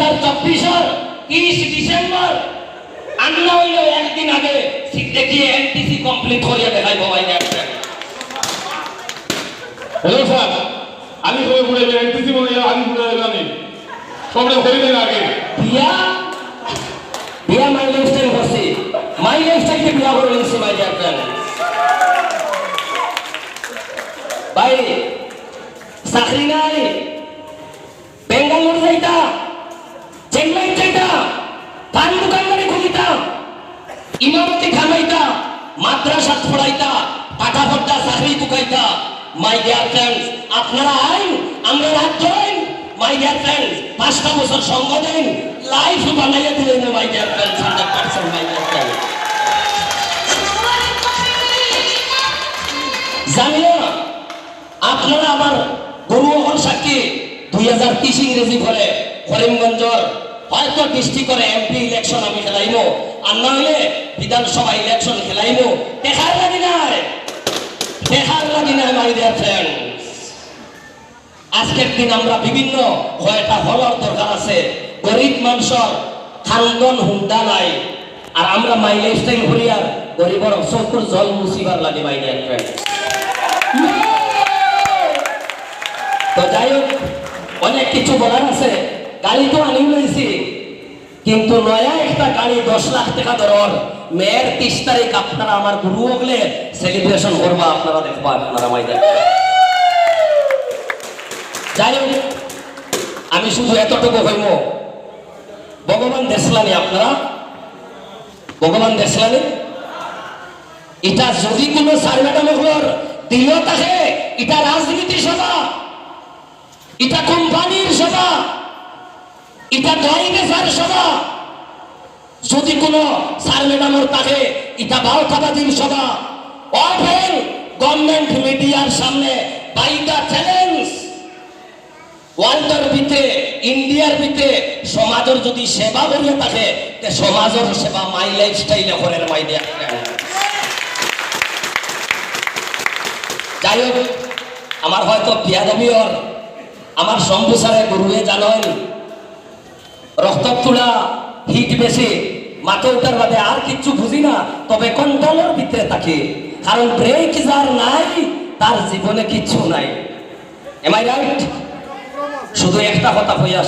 2024 30 December আমরা হইলো একদিন আগে দেখিয়ে এনটিসি কমপ্লিট করিয়া দেখাইব ভাই দেখেন। হ্যালো স্যার, আমি সবাই ঘুরে এনটিসি বলে আমি ঘুরে আমি সবাই হয়ে দেন আগে বিয়া বিয়া মাই লাইফস্টাইল করছি, মাই লাইফস্টাইলকে বিয়া করে নিয়েছি ভাই দেখেন। ভাই চাকরি নাই, বেঙ্গালোর যাইতা, চেন্নাই যাইতা, পান দোকানদারি খুলিতা, ইমামতি খামাইতা, মাদ্রাসা পড়াইতা, টাকা ভর্তা চাকরি টুকাইতা। মাই ডিয়ার ফ্রেন্ডস, আপনারা আইন, আমরা রাত জয়েন। মাই ডিয়ার ফ্রেন্ডস, 5টা বছর সঙ্গ দেন, লাইফ বানাইয়া দিলেন my dear friends, 100% my dear friends. জানি না আপনারা আমার গরু অহল সাক্ষী 2030 ইংরেজি ফলে করিমগঞ্জর হয়তো ডিস্ট্রিক্টরে এমপি ইলেকশন আমি খেলাইমো, আর না হইলে বিধানসভা ইলেকশন খেলাইমো। দেখার লাগি নাই, দেখার লাগি নাই মাই ডিয়ার ফ্রেন্ড। আজকের দিন আমরা বিভিন্ন কয়টা হলর দরকার আছে, গরিব মানুষের খান্দন হুন্ডা নাই, আর আমরা মাই লাইফস্টাইল হরিয়ার গরিবর চকুর জল মুছিবার লাগে মাই ডিয়ার ফ্রেন্ড। তো যাই হোক, অনেক কিছু বলার আছে। গাড়ি তো আনি লইছি, কিন্তু নয়া একটা গাড়ি 10 লাখ টাকা দরর মেয়ের 30 তারিখ আপনারা আমার গুরু হলে সেলিব্রেশন করবা, আপনারা দেখবা, আপনারা মাই দেখ। যাই হোক, আমি শুধু এতটুকু হইব, ভগবান দেখলানি, আপনারা ভগবান দেখলানি। এটা যদি কোনো স্যার ম্যাডাম দিল থাকে, এটা রাজনীতি সভা, এটা কোম্পানির সভা, এটা দলনেতার সভা। যদি কোনো স্যার ম্যাডামের থাকে, এটা বাউকাবাদীর সভা। অফেন গভর্নমেন্ট মিডিয়ার সামনে বাইটা চ্যালেঞ্জ, ওয়ার্ল্ডের ভিতরে, ইন্ডিয়ার ভিতরে সমাজের যদি সেবা করিয়া থাকে, তে সমাজের সেবা মাই লাইফস্টাইলে করেন মাই ডিয়ার ফ্রেন্ড। যাই হোক, আমার হয়তো বিয়াদবি ওর, আমার শম্ভু স্যারে গুরুয়ে জানেন রক্ত তোলা হিট বেশি, মাথা উঠার বাদে আর কিচ্ছু বুঝি না, তবে কন্ট্রোলের ভিতরে থাকে, কারণ ব্রেক যার নাই তার জীবনে কিচ্ছু নাই। Am I right? শুধু একটা কথা হইয়া